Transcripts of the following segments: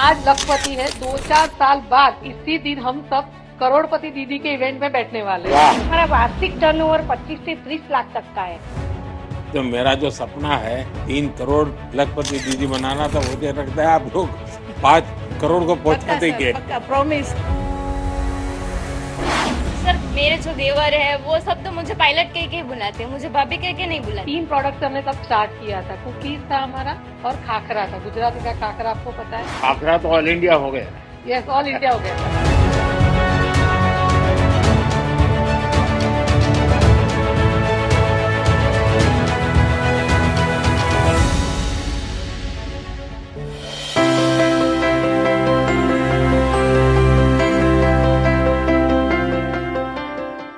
आज लखपति है, 2-4 साल बाद इसी दिन हम सब करोड़पति दीदी के इवेंट में बैठने वाले हैं। हमारा वार्षिक टर्नओवर 25 से 30 लाख तक का है। तो मेरा जो सपना है 3 करोड़ लखपति दीदी बनाना था, मुझे लगता है आप लोग 5 करोड़ को पहुंचा देंगे। प्रॉमिस। सर मेरे जो देवर है वो सब तो मुझे पायलट कह के बुलाते हैं, मुझे भाभी कह के नहीं बुलाते। 3 प्रोडक्ट्स हमने तब स्टार्ट किया था। कुकीज था हमारा और खाखरा था। गुजराती का खाखरा आपको पता है? खाखरा तो ऑल इंडिया हो गया। यस, ऑल इंडिया हो गया।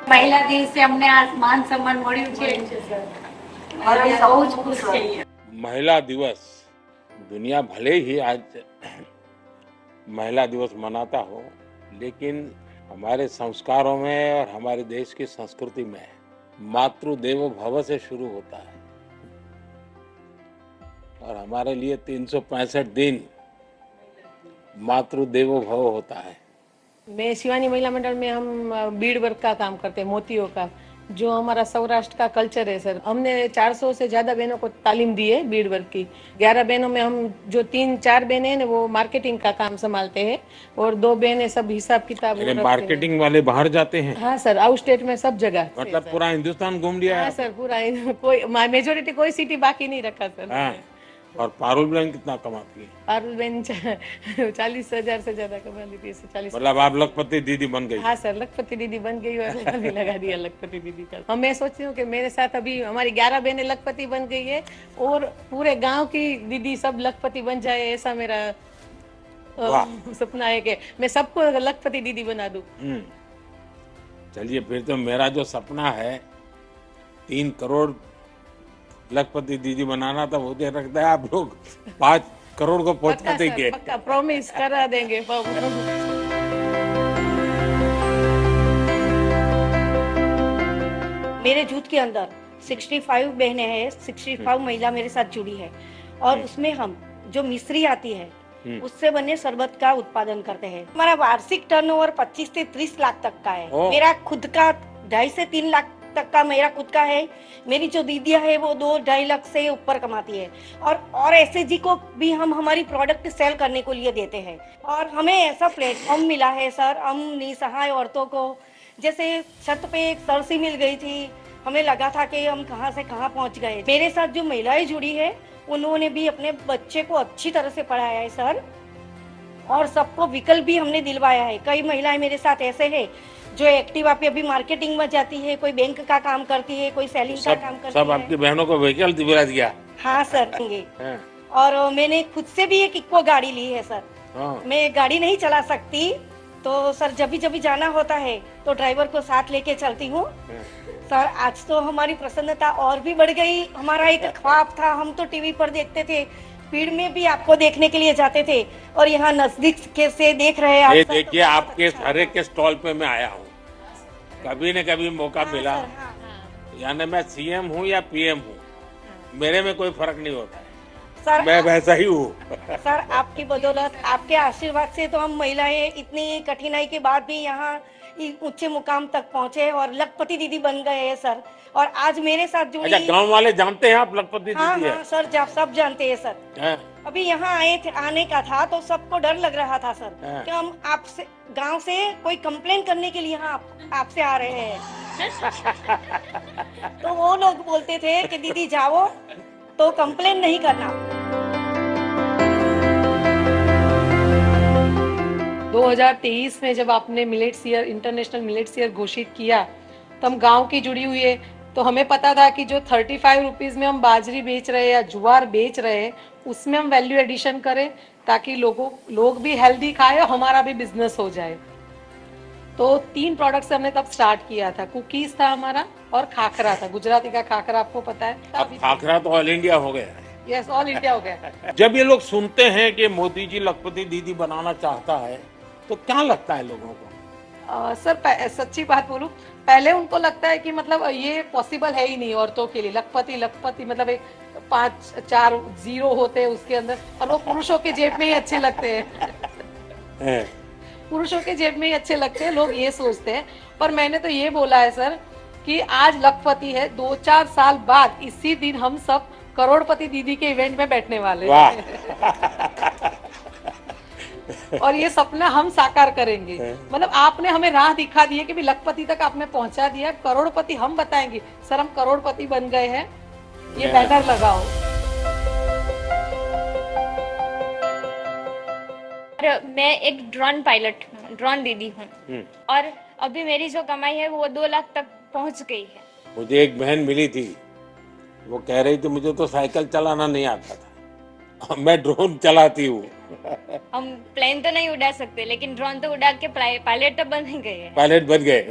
પહેલા દિવસે અમને આ માન સન્માન મળ્યું છે और हम बहुत खुश છીએ। महिला दिवस, दुनिया भले ही आज महिला दिवस मनाता हो, लेकिन हमारे संस्कारों में और हमारे देश की संस्कृति में मातृ देवो भव से शुरू होता है और हमारे लिए 365 दिन मातृ देवो भव होता है। मैं शिवानी महिला मंडल में हम बीड वर्क का काम करते हैं, मोतियों का, जो हमारा सौराष्ट्र का कल्चर है सर। हमने 400 से ज्यादा बहनों को तालीम दी है बीड वर्क की। 11 बहनों में हम जो 3-4 बहनें हैं वो मार्केटिंग का काम संभालते हैं और 2 बहनें सब हिसाब किताब रखते हैं। मार्केटिंग वाले बाहर जाते हैं? हाँ सर, आउट स्टेट में सब जगह। मतलब पूरा हिंदुस्तान घूम लिया? हाँ सर, पूरा कोई मेजोरिटी कोई सिटी बाकी नहीं रखा सर। हाँ। और पारुल बहन कितना कमाती है? पारुल बहन 40,000 से ज्यादा कमा लेती है। 40। मतलब आप लखपति दीदी बन गई? हाँ सर, लखपति दीदी बन गई और अभी लगा दिया लखपति दीदी का। और मैं सोचती हूँ कि मेरे साथ अभी हमारी 11 बहनें लखपति बन गई है और पूरे गांव की दीदी सब लखपति बन जाए, ऐसा मेरा सपना है कि मैं सबको लखपति दीदी बना दूं। चलिए, फिर तो मेरा जो सपना है 3 करोड़ लखपति दीदी बनाना था, मुझे लगता है आप लोग 5 करोड़ को पहुंचा देंगे। पक्का प्रॉमिस करा देंगे। मेरे जूथ के अंदर 65 बहनें हैं, 65 महिला मेरे साथ जुड़ी है और उसमें हम जो मिश्री आती है उससे बने शरबत का उत्पादन करते हैं। हमारा वार्षिक टर्नओवर 25 से 30 लाख तक का है। मेरा खुद का 2.5 से 3 लाख तक का मेरा खुद का है। मेरी जो दीदियां है वो 2-2.5 लाख से ऊपर कमाती है और ऐसे जी को भी हम हमारी प्रोडक्ट सेल करने को लिए देते हैं। और हमें ऐसा प्लेटफॉर्म मिला है सर, हम निसहाय औरतों को, जैसे छत पे एक सरसी मिल गई थी, हमें लगा था कि हम कहां से कहां पहुंच गए। मेरे साथ जो महिलाएं जुड़ी है उन्होंने भी अपने बच्चे को अच्छी तरह से पढ़ाया है सर और सबको विकल्प भी हमने दिलवाया है। कई महिलाएं मेरे साथ ऐसे है जो एक्टिवा पे अभी मार्केटिंग में जाती है, कोई बैंक का काम करती है, कोई सेलिंग का काम करती है। सब आपकी बहनों को व्हीकल दिला दिया? हाँ सर। और मैंने खुद से भी एक इक्को गाड़ी ली है सर। मैं गाड़ी नहीं चला सकती तो सर जब भी जाना होता है तो ड्राइवर को साथ लेके चलती हूँ सर। आज तो हमारी प्रसन्नता और भी बढ़ गई। हमारा एक ख्वाब था, हम तो टीवी पर देखते थे, भीड़ में भी आपको देखने के लिए जाते थे और यहाँ नजदीक से देख रहे हैं। ये देखिए, आपके हर एक के स्टॉल पे मैं आया हूँ, कभी न कभी मौका मिला। यानी मैं सीएम हूँ या पीएम हूँ, मेरे में कोई फर्क नहीं होता है सर। मैं वैसा ही हूँ। सर आपकी बदौलत, आपके आशीर्वाद से तो हम महिलाएं इतनी कठिनाई के बाद भी यहाँ ऊंचे मुकाम तक पहुँचे और लखपति दीदी बन गए हैं सर। और आज मेरे साथ जुड़ी। अच्छा, गांव वाले जानते हैं आप लखपति हाँ, दीदी है? हाँ सर, सब जानते हैं सर। अभी यहाँ आने का था तो सबको डर लग रहा था सर कि हम आपसे गांव से कोई कंप्लेन करने के लिए यहाँ आपसे आ रहे हैं। तो वो लोग बोलते थे कि दीदी जाओ तो कंप्लेन नहीं करना। 2023 में जब आपने millets year, international millets year घोषित किया तो हम गांव की जुड़ी हुई है, तो हमें पता था कि जो 35 रुपीज में हम बाजरी बेच रहे हैं या ज्वार बेच रहे हैं उसमें हम वैल्यू एडिशन करें ताकि लोग भी हेल्दी खाए और हमारा भी बिजनेस हो जाए। तो 3 प्रोडक्ट्स हमने तब स्टार्ट किया था। कुकीज था हमारा और खाखरा था। गुजराती का खाखरा आपको पता है? अब खाखरा तो ऑल इंडिया हो गया है। यस, ऑल इंडिया हो गया। जब ये लोग सुनते हैं कि मोदी जी लखपति दीदी बनाना चाहता है तो क्या लगता है लोगों को? सर सच्ची बात बोलूं, पहले उनको लगता है कि मतलब ये पॉसिबल है ही नहीं औरतों के लिए। लखपति मतलब एक 5 4 जीरो होते हैं उसके अंदर, और वो पुरुषों के जेब में ही अच्छे लगते हैं। हैं। पुरुषों के जेब में ही अच्छे लगते हैं, लोग ये सोचते हैं। पर मैंने तो ये बोला है सर कि आज लखपति है, 2-4 साल बाद इसी दिन हम सब करोड़पति दीदी के इवेंट में बैठने वाले वाह। हैं। और ये सपना हम साकार करेंगे। मतलब आपने हमें राह दिखा दी है कि भी लखपति तक आपने पहुंचा दिया, करोड़पति हम बताएंगे। सर हम करोड़पति बन गए हैं, ये बैनर लगाओ। और मैं एक ड्रोन पायलट हूँ, ड्रोन दीदी हूँ, और अभी मेरी जो कमाई है वो 2 लाख तक पहुंच गई है। मुझे एक बहन मिली थी, वो कह रही थी मुझे तो साइकिल चलाना नहीं आता था, मैं ड्रोन चलाती हूँ। हम प्लेन तो नहीं उड़ा सकते, लेकिन ड्रोन तो उड़ा के पायलट तो बन ही गए हैं। पायलट बन गए।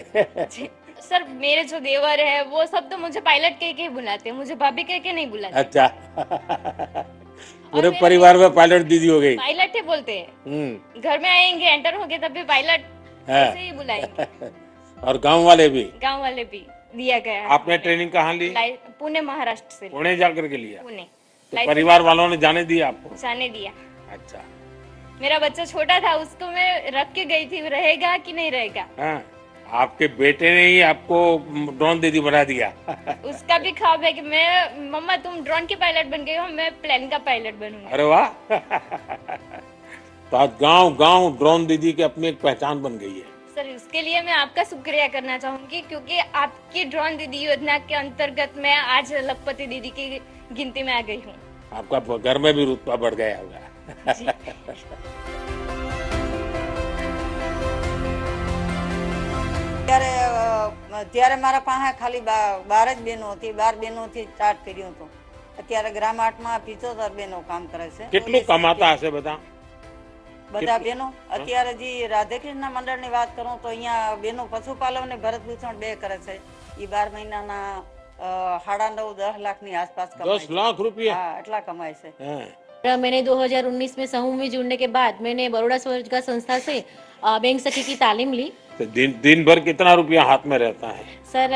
सर मेरे जो देवर है वो सब तो मुझे पायलट कह के ही बुलाते हैं, मुझे भाभी कह के नहीं बुलाते। अच्छा। पूरे परिवार में पायलट दीदी हो गई। पायलट ही बोलते हैं, घर में आएंगे एंटर होंगे तब भी पायलट ऐसे ही बुलाएंगे। और गांव वाले भी? गांव वाले भी दिया गया है। आपने ट्रेनिंग कहाँ ली? पुणे महाराष्ट्र से। पुणे जाकर के लिया? पुणे। तो परिवार वालों ने जाने दिया आपको? जाने दिया। अच्छा। मेरा बच्चा छोटा था, उसको मैं रख के गई थी, रहेगा कि नहीं रहेगा। हाँ, आपके बेटे ने ही आपको ड्रोन दीदी बना दिया। उसका भी ख्वाब है कि मैं, मम्मा तुम ड्रोन की पायलट बन गई हो, मैं प्लेन का पायलट बनूंगा। अरे वाह। तो आज गांव गांव ड्रोन दीदी की अपनी एक पहचान बन गई है। सर उसके लिए मैं आपका शुक्रिया करना चाहूंगी, क्योंकि आपकी ड्रोन दीदी योजना के अंतर्गत मैं आज लखपति दीदी की गिनती में आ गई हूँ। आपका घर में भी रुतबा बढ़ गया होगा। जी। ત્યારે મારા પાસે ખાલી 12 જ બહેનો હતી, 12 બહેનોથી સ્ટાર્ટ કર્યું હતું. અત્યારે ગ્રામ આર્ટમાં 75 બહેનો કામ કરે છે. કેટલું કમાતા હશે બધા? બધા બહેનો અત્યારે જે રાધેકૃષ્ણ મંડળની વાત કરું તો અહીંયા બહેનો પશુપાલન અને ભરતભૂષણ 2 કરે છે. એ 12 મહિનાના 9.5-10 લાખની આસપાસ કમાય 10 છે. लाख रुपया? હા, એટલા કમાય છે. हाँ। मैंने 2019 में समूह में जुड़ने के बाद मैंने बड़ौदा स्वरोजगार संस्था से बैंक सखी की तालीम ली। तो दिन भर कितना रुपया हाथ में रहता है? सर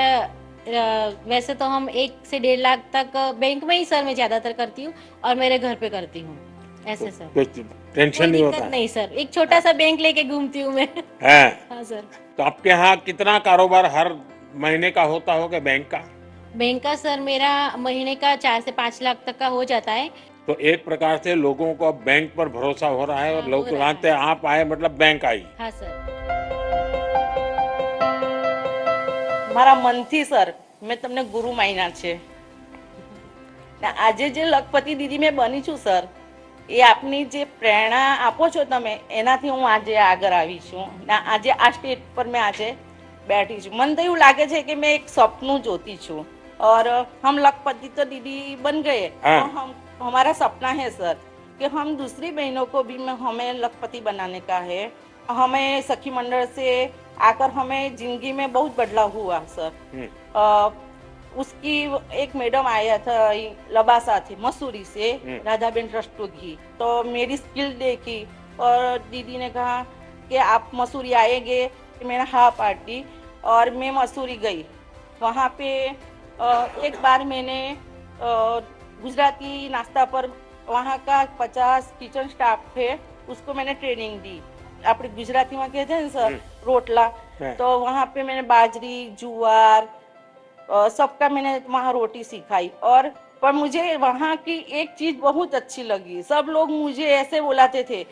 वैसे तो हम 1 से 1.5 लाख तक बैंक में ही सर मैं ज्यादातर करती हूँ और मेरे घर पे करती हूँ ऐसे सर। कुछ टेंशन कोई नहीं दिक्कत होता? नहीं सर, एक छोटा सा बैंक लेके घूमती हूँ मैं। है। हाँ सर। तो आपके यहाँ कितना कारोबार हर महीने का होता होगा बैंक का? बैंक का सर मेरा महीने का 4 से 5 लाख तक का हो जाता है। तो एक प्रकार से लोगों को अब बैंक पर भरोसा हो रहा है और हाँ, लोग हो रहा मानते हैं आप आए मतलब बैंक आई। हाँ सर। મારા મનથી સર મેં તમને ગુરુ માન્યા છે ને આજે જે લખપતિ દીદી મેં બની છું સર, એ આપની જે પ્રેરણા આપો છો તમે, એનાથી હું આજે આગળ આવી છું ને આજે આ સ્ટેજ પર મેં આજે बैठी છું. મને તો એવું લાગે છે કે મેં એક સપનું જોતી છું और हम लखपति तो दीदी बन गए, हाँ। तो हम हमारा सपना है सर कि हम दूसरी बहनों को भी हमें लखपति बनाने का है. हमें सखी मंडल से आकर हमें जिंदगी में बहुत बदलाव हुआ सर. उसकी एक मैडम आया था लबासा थे मसूरी से, राधाबेन रस्तोगी, तो मेरी स्किल देखी और दीदी ने कहा कि आप मसूरी आएंगे. मैंने हाँ पार्टी और मैं मसूरी गई. वहाँ पे एक बार मैंने गुजराती नाश्ता पर वहाँ का 50 किचन स्टाफ थे, उसको मैंने ट्रेनिंग दी. अपने गुजराती में कहते हैं सर रोटला, तो वहाँ पे मैंने बाजरी जुआर सबका मैंने वहाँ रोटी सिखाई. और पर मुझे वहाँ की एक चीज बहुत अच्छी लगी, सब लोग मुझे ऐसे बुलाते थे,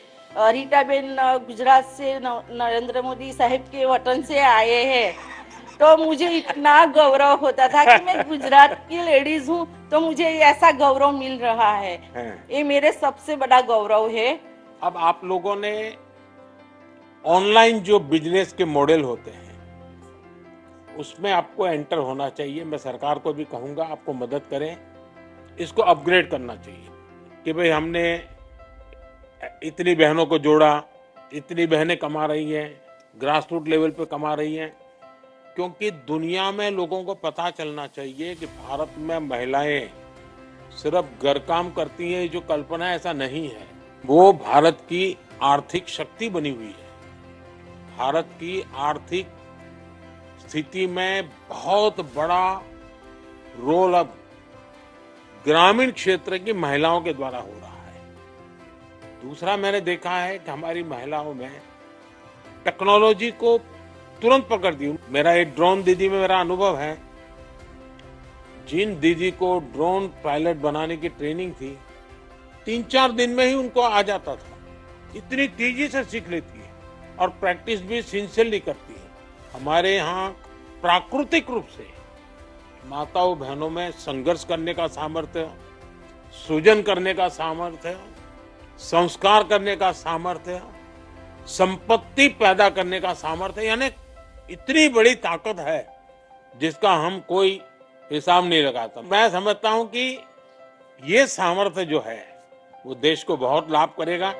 रीटा बेन गुजरात से नरेंद्र मोदी साहब के वतन से आए हैं. तो मुझे इतना गौरव होता था कि मैं गुजरात की लेडीज हूँ, तो मुझे ऐसा गौरव मिल रहा है. ये मेरे सबसे बड़ा गौरव है. अब आप लोगों ने ऑनलाइन जो बिजनेस के मॉडल होते हैं उसमें आपको एंटर होना चाहिए. मैं सरकार को भी कहूंगा आपको मदद करें, इसको अपग्रेड करना चाहिए कि भाई हमने इतनी बहनों को जोड़ा, इतनी बहनें कमा रही हैं, ग्रास रूट लेवल पे कमा रही हैं. क्योंकि दुनिया में लोगों को पता चलना चाहिए कि भारत में महिलाएं सिर्फ घर काम करती हैं, जो कल्पना ऐसा नहीं है. वो भारत की आर्थिक शक्ति बनी हुई है. भारत की आर्थिक स्थिति में बहुत बड़ा रोल अब ग्रामीण क्षेत्र की महिलाओं के द्वारा हो रहा है। दूसरा मैंने देखा है कि हमारी महिलाओं में टेक्नोलॉजी को तुरंत पकड़ दी। मेरा एक ड्रोन दीदी में मेरा अनुभव है, जिन दीदी को ड्रोन पायलट बनाने की ट्रेनिंग थी 3-4 दिन में ही उनको आ जाता था। इतनी तेजी से सीख लेती है और प्रैक्टिस भी सिंसियरली करती है। हमारे यहाँ प्राकृतिक रूप से माताओं बहनों में संघर्ष करने का सामर्थ्य, सृजन करने का सामर्थ्य, संस्कार करने का सामर्थ्य, संपत्ति पैदा करने का सामर्थ्य, यानी इतनी बड़ी ताकत है जिसका हम कोई हिसाब नहीं लगाता। मैं समझता हूं कि ये सामर्थ्य जो है वो देश को बहुत लाभ करेगा।